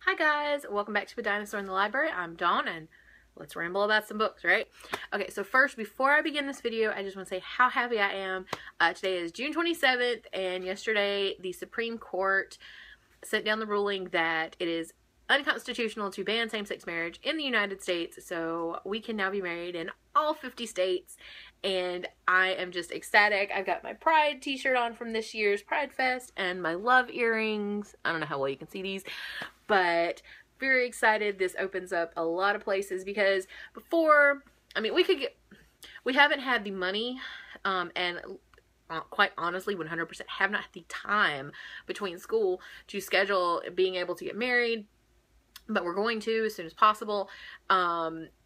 Hi guys, welcome back to A Dinosaur in the Library. I'm Dawn and let's ramble about some books, right? Okay, so first, before I begin this video, I just want to say how happy I am. Today is June 27th and yesterday the Supreme Court sent down the ruling that it is unconstitutional to ban same-sex marriage in the United States, so we can now be married in all 50 states, and I am just ecstatic. I've got my Pride t-shirt on from this year's Pride Fest and my love earrings. I don't know how well you can see these, but very excited. This opens up a lot of places because before, I mean, we haven't had the money, and quite honestly 100% have not had the time between school to schedule being able to get married, but we're going to as soon as possible.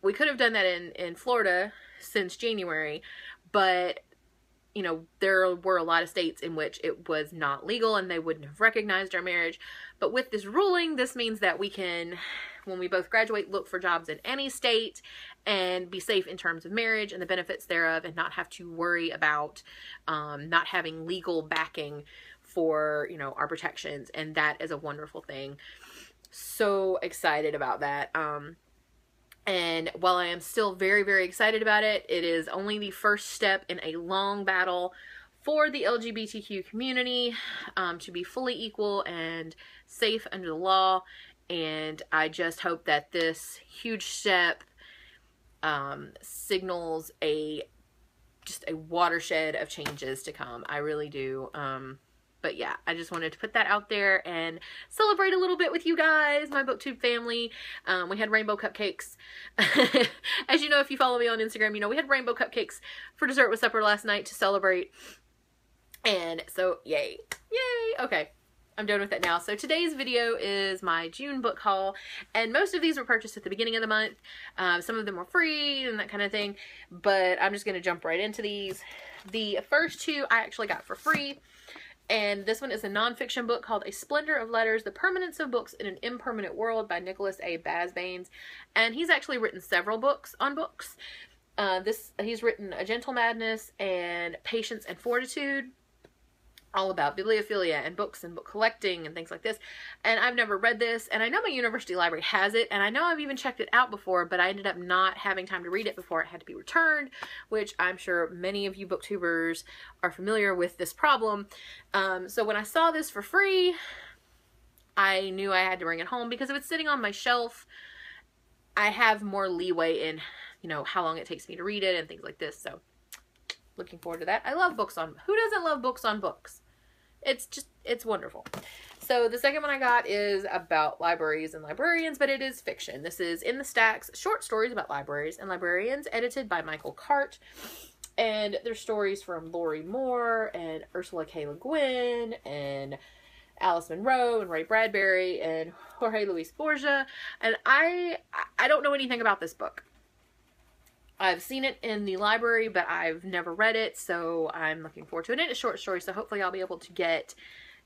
We could have done that in Florida since January, but you know, there were a lot of states in which it was not legal and they wouldn't have recognized our marriage. But with this ruling, this means that we can, when we both graduate, look for jobs in any state and be safe in terms of marriage and the benefits thereof, and not have to worry about not having legal backing for, you know, our protections. And that is a wonderful thing. So excited about that. And while I am still very, very excited about it, it is only the first step in a long battle for the LGBTQ community to be fully equal and safe under the law. And I just hope that this huge step signals just a watershed of changes to come. I really do. But yeah, I just wanted to put that out there and celebrate a little bit with you guys, my BookTube family. We had rainbow cupcakes. As you know, if you follow me on Instagram, you know we had rainbow cupcakes for dessert with supper last night to celebrate. And so, yay. Yay! Okay, I'm done with that now. So today's video is my June book haul, and most of these were purchased at the beginning of the month. Some of them were free and that kind of thing, but I'm just going to jump right into these. The first two I actually got for free. And this one is a nonfiction book called A Splendor of Letters, The Permanence of Books in an Impermanent World by Nicholas A. Basbanes. And he's actually written several books on books. He's written A Gentle Madness and Patience and Fortitude, all about bibliophilia and books and book collecting and things like this. And I've never read this, and I know my university library has it, and I know I've even checked it out before, but I ended up not having time to read it before it had to be returned, which I'm sure many of you booktubers are familiar with this problem. So when I saw this for free, I knew I had to bring it home because if it's sitting on my shelf, I have more leeway in, you know, how long it takes me to read it and things like this. So looking forward to that. I love books on, who doesn't love books on books? It's wonderful. So the second one I got is about libraries and librarians, but it is fiction. This is In the Stacks, short stories about libraries and librarians, edited by Michael Cart. And there's stories from Lori Moore and Ursula K. Le Guin and Alice Munro and Ray Bradbury and Jorge Luis Borgia. And I don't know anything about this book. I've seen it in the library, but I've never read it, so I'm looking forward to it. It's a short story, so hopefully I'll be able to get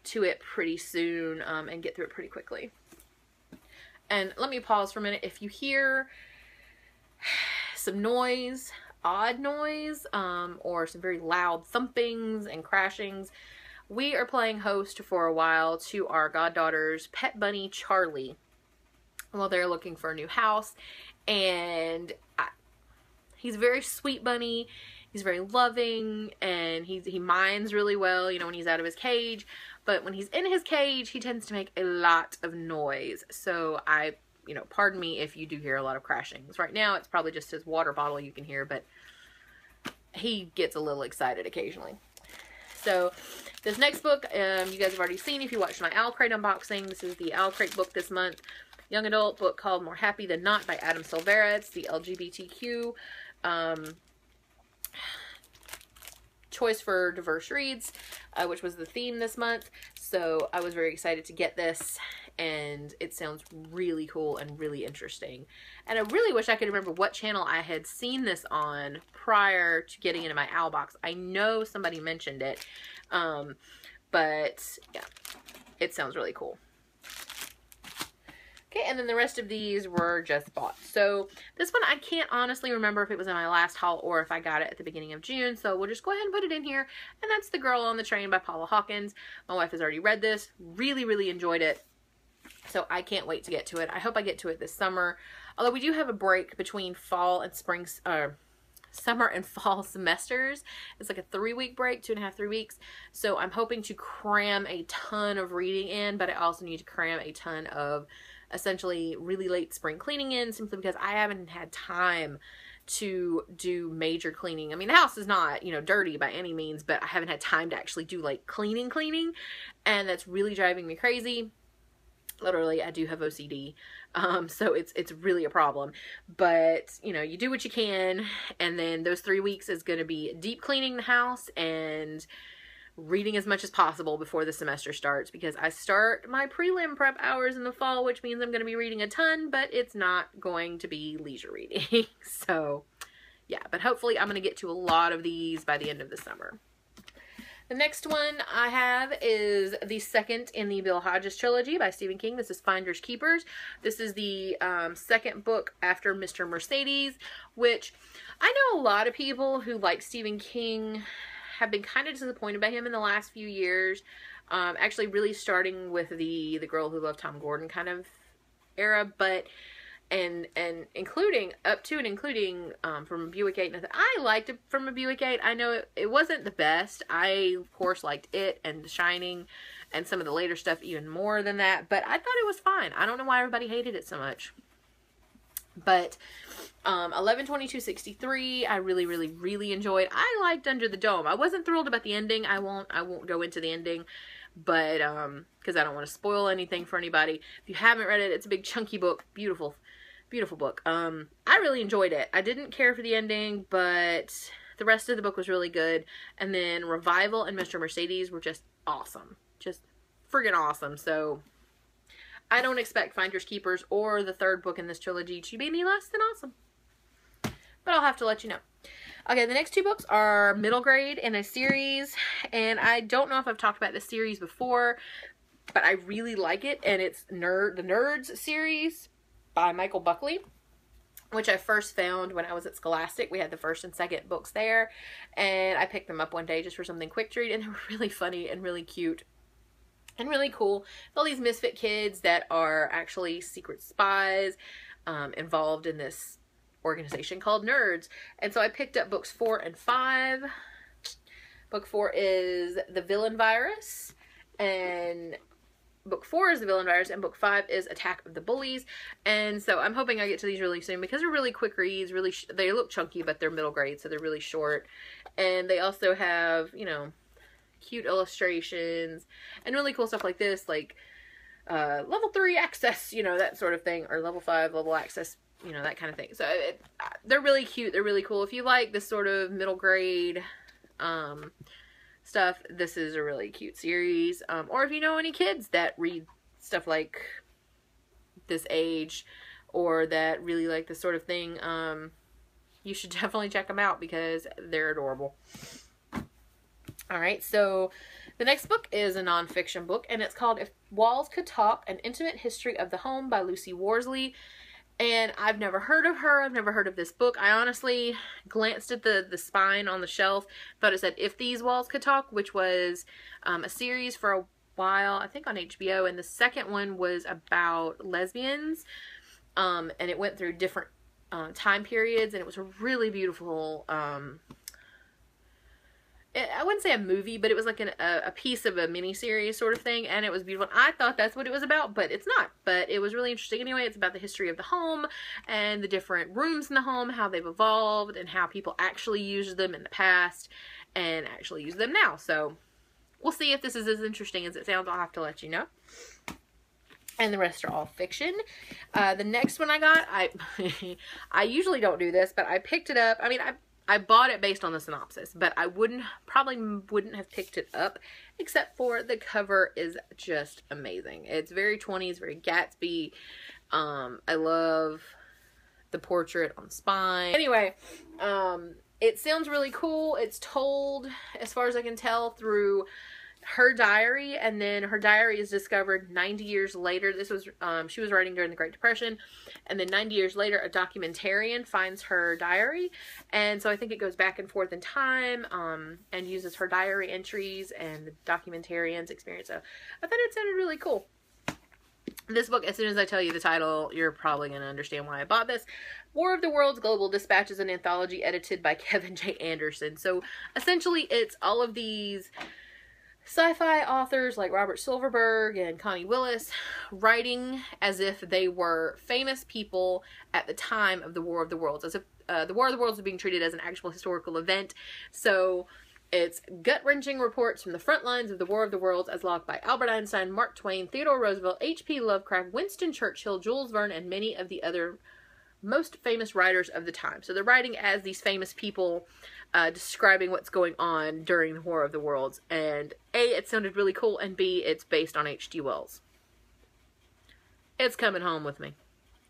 to it pretty soon and get through it pretty quickly. And let me pause for a minute. If you hear some noise, odd noise, or some very loud thumpings and crashings, we are playing host for a while to our goddaughter's pet bunny, Charlie, while they're looking for a new house. And he's a very sweet bunny. He's very loving, and he minds really well, you know, when he's out of his cage. But when he's in his cage, he tends to make a lot of noise. So you know, pardon me if you do hear a lot of crashings. Right now, it's probably just his water bottle you can hear, but he gets a little excited occasionally. So this next book, you guys have already seen if you watched my Owl Crate unboxing. This is the Owl Crate book this month. Young adult book called More Happy Than Not by Adam Silvera. It's the LGBTQ choice for diverse reads, which was the theme this month. So I was very excited to get this, and it sounds really cool and really interesting. And I really wish I could remember what channel I had seen this on prior to getting into my Owl box. I know somebody mentioned it, but yeah, it sounds really cool. Okay, and then the rest of these were just bought. So this one, I can't honestly remember if it was in my last haul or if I got it at the beginning of June. So we'll just go ahead and put it in here. And that's The Girl on the Train by Paula Hawkins. My wife has already read this. Really, really enjoyed it. So I can't wait to get to it. I hope I get to it this summer. Although we do have a break between fall and summer and fall semesters. It's like a 3-week break, 2.5, 3 weeks. So I'm hoping to cram a ton of reading in, but I also need to cram a ton of essentially really late spring cleaning in, simply because I haven't had time to do major cleaning. I mean, the house is not, you know, dirty by any means, but I haven't had time to actually do like cleaning, and that's really driving me crazy. Literally, I do have OCD, so it's really a problem. But, you know, you do what you can, and then those 3 weeks is going to be deep cleaning the house and reading as much as possible before the semester starts, because I start my prelim prep hours in the fall, which means I'm going to be reading a ton, but it's not going to be leisure reading. So, yeah, but hopefully I'm going to get to a lot of these by the end of the summer. The next one I have is the second in the Bill Hodges trilogy by Stephen King. This is Finders Keepers. This is the second book after Mr. Mercedes, which I know a lot of people who like Stephen King have been kind of disappointed by him in the last few years. Actually really starting with the Girl Who Loved Tom Gordon kind of era, but and including up to and including From a Buick 8. I liked it From a Buick 8. I know it wasn't the best. I of course liked it and The Shining and some of the later stuff even more than that, but I thought it was fine. I don't know why everybody hated it so much. But 11/22/63 I really enjoyed. I liked Under the Dome. I wasn't thrilled about the ending. I won't go into the ending, but because I don't want to spoil anything for anybody. If you haven't read it, it's a big chunky book. Beautiful book. I really enjoyed it. I didn't care for the ending, but the rest of the book was really good. And then Revival and Mr. Mercedes were just awesome. Just friggin' awesome. So I don't expect Finders Keepers or the third book in this trilogy to be any less than awesome. But I'll have to let you know. Okay, the next two books are middle grade in a series. And I don't know if I've talked about this series before, but I really like it. And it's the Nerds series by Michael Buckley, which I first found when I was at Scholastic. We had the first and second books there. And I picked them up one day just for something quick to read. And they were really funny and really cute. And really cool. All these misfit kids that are actually secret spies involved in this organization called Nerds. And so I picked up books 4 and 5. Book 4 is The Villain Virus. And book 4 is The Villain Virus. And book 5 is Attack of the Bullies. And so I'm hoping I get to these really soon because they're really quick reads. They look chunky, but they're middle grade, so they're really short. And they also have, you know, cute illustrations and really cool stuff like this, like level 3 access, you know, that sort of thing, or level 5 level access, you know, that kind of thing. So they're really cute. They're really cool. If you like this sort of middle grade stuff, this is a really cute series. Or if you know any kids that read stuff like this age or that really like this sort of thing, you should definitely check them out because they're adorable. Alright, so the next book is a nonfiction book, and it's called If Walls Could Talk, An Intimate History of the Home by Lucy Worsley. And I've never heard of her. I've never heard of this book. I honestly glanced at the spine on the shelf, thought it said If These Walls Could Talk, which was a series for a while, I think on HBO, and the second one was about lesbians, and it went through different time periods, and it was a really beautiful I wouldn't say a movie, but it was like a piece of a miniseries sort of thing, and it was beautiful. I thought that's what it was about, but it's not. But it was really interesting anyway. It's about the history of the home and the different rooms in the home, how they've evolved, and how people actually used them in the past and actually use them now. So we'll see if this is as interesting as it sounds. I'll have to let you know. And the rest are all fiction. The next one I got, I usually don't do this, but I picked it up. I mean, I bought it based on the synopsis, but I probably wouldn't have picked it up, except for the cover is just amazing. It's very 20s, very Gatsby. I love the portrait on the spine. Anyway, it sounds really cool. It's told, as far as I can tell, through her diary, and then her diary is discovered 90 years later. This was, she was writing during the Great Depression, and then 90 years later, a documentarian finds her diary, and so I think it goes back and forth in time, and uses her diary entries and the documentarian's experience. So I thought it sounded really cool. This book, as soon as I tell you the title, you're probably going to understand why I bought this. War of the Worlds Global Dispatch is an anthology edited by Kevin J. Anderson. So essentially it's all of these sci-fi authors like Robert Silverberg and Connie Willis writing as if they were famous people at the time of the War of the Worlds, as if the War of the Worlds was being treated as an actual historical event. So it's gut-wrenching reports from the front lines of the War of the Worlds as logged by Albert Einstein, Mark Twain, Theodore Roosevelt, H.P. Lovecraft, Winston Churchill, Jules Verne, and many of the other most famous writers of the time. So they're writing as these famous people, describing what's going on during the War of the Worlds. And A, it sounded really cool, and B, it's based on H.G. Wells. It's coming home with me.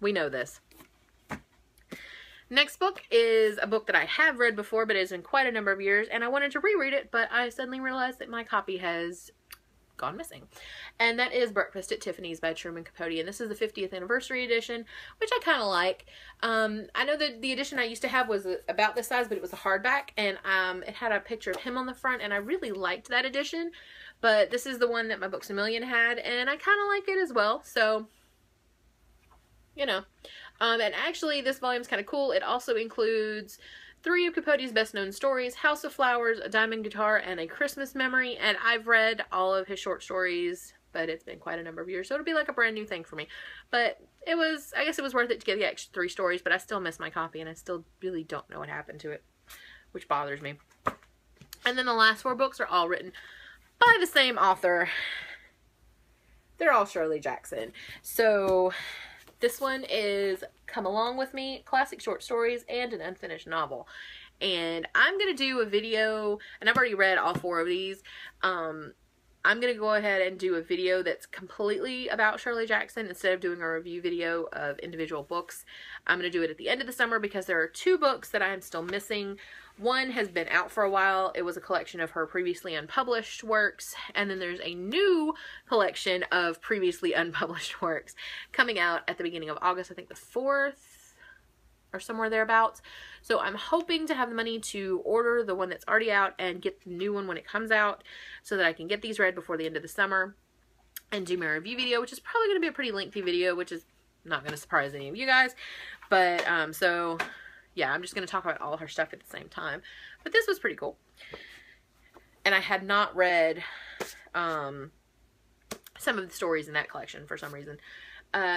We know this. Next book is a book that I have read before, but it's in quite a number of years, and I wanted to reread it, but I suddenly realized that my copy has gone missing. And that is Breakfast at Tiffany's by Truman Capote, and this is the 50th anniversary edition, which I kind of like. I know that the edition I used to have was about this size, but it was a hardback, and it had a picture of him on the front, and I really liked that edition, but this is the one that my Books A Million had, and I kind of like it as well, so, you know. And actually, this volume is kind of cool. It also includes 3 of Capote's best-known stories, House of Flowers, A Diamond Guitar, and A Christmas Memory. And I've read all of his short stories, but it's been quite a number of years, so it'll be like a brand new thing for me. But it was, I guess it was worth it to get the extra 3 stories, but I still miss my copy, and I still really don't know what happened to it, which bothers me. And then the last 4 books are all written by the same author. They're all Shirley Jackson. So this one is Come Along With Me, classic short stories, and an unfinished novel. And I'm going to do a video, and I've already read all 4 of these. I'm going to go ahead and do a video that's completely about Shirley Jackson instead of doing a review video of individual books. I'm going to do it at the end of the summer because there are 2 books that I am still missing. One has been out for a while. It was a collection of her previously unpublished works. And then there's a new collection of previously unpublished works coming out at the beginning of August, I think the 4th or somewhere thereabouts. So I'm hoping to have the money to order the one that's already out and get the new one when it comes out so that I can get these read before the end of the summer and do my review video, which is probably going to be a pretty lengthy video, which is not going to surprise any of you guys. But, so yeah, I'm just going to talk about all her stuff at the same time. But this was pretty cool. And I had not read some of the stories in that collection for some reason.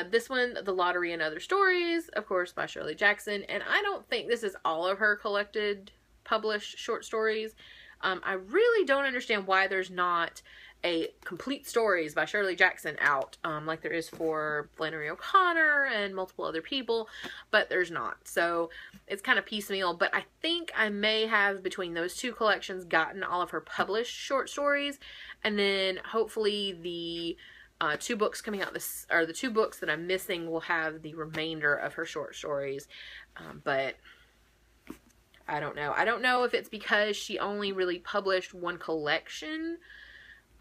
This one, The Lottery and Other Stories, of course, by Shirley Jackson. And I don't think this is all of her collected, published short stories. I really don't understand why there's not a complete stories by Shirley Jackson out, like there is for Flannery O'Connor and multiple other people, but there's not. So it's kind of piecemeal, but I think I may have, between those 2 collections, gotten all of her published short stories, and then hopefully the 2 books coming out this, or the 2 books that I'm missing will have the remainder of her short stories, but I don't know. I don't know if it's because she only really published 1 collection,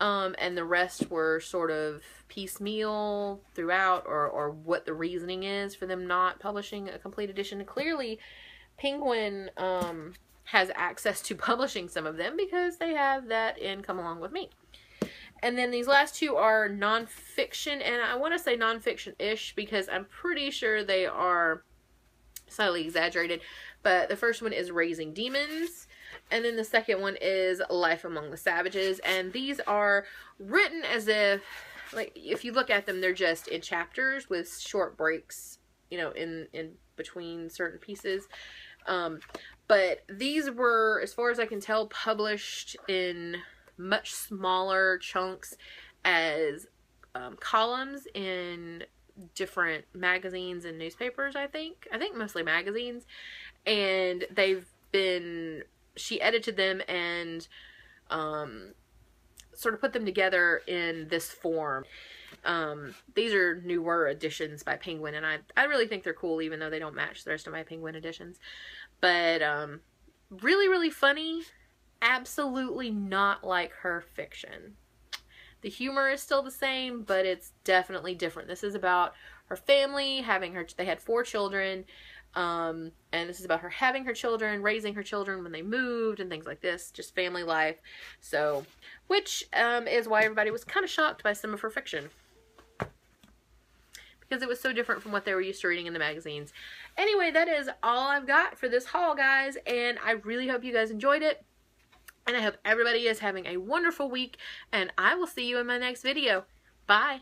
and the rest were sort of piecemeal throughout, or what the reasoning is for them not publishing a complete edition. And clearly, Penguin has access to publishing some of them because they have that in Come Along With Me. And then these last 2 are nonfiction, and I want to say nonfiction-ish because I'm pretty sure they are slightly exaggerated. But the first one is Raising Demons, and then the second one is Life Among the Savages. And these are written as if, like, if you look at them, they're just in chapters with short breaks, you know, in between certain pieces. But these were, as far as I can tell, published in much smaller chunks as columns in different magazines and newspapers, I think mostly magazines. And they've been, she edited them and sort of put them together in this form. These are newer editions by Penguin, and I really think they're cool, even though they don't match the rest of my Penguin editions. But really, really funny. Absolutely not like her fiction. The humor is still the same, but it's definitely different. This is about her family, having her, they had 4 children, and this is about her having her children, raising her children when they moved, and things like this, just family life. So, which is why everybody was kind of shocked by some of her fiction. because it was so different from what they were used to reading in the magazines. Anyway, that is all I've got for this haul, guys, and I really hope you guys enjoyed it. And I hope everybody is having a wonderful week, and I will see you in my next video. Bye!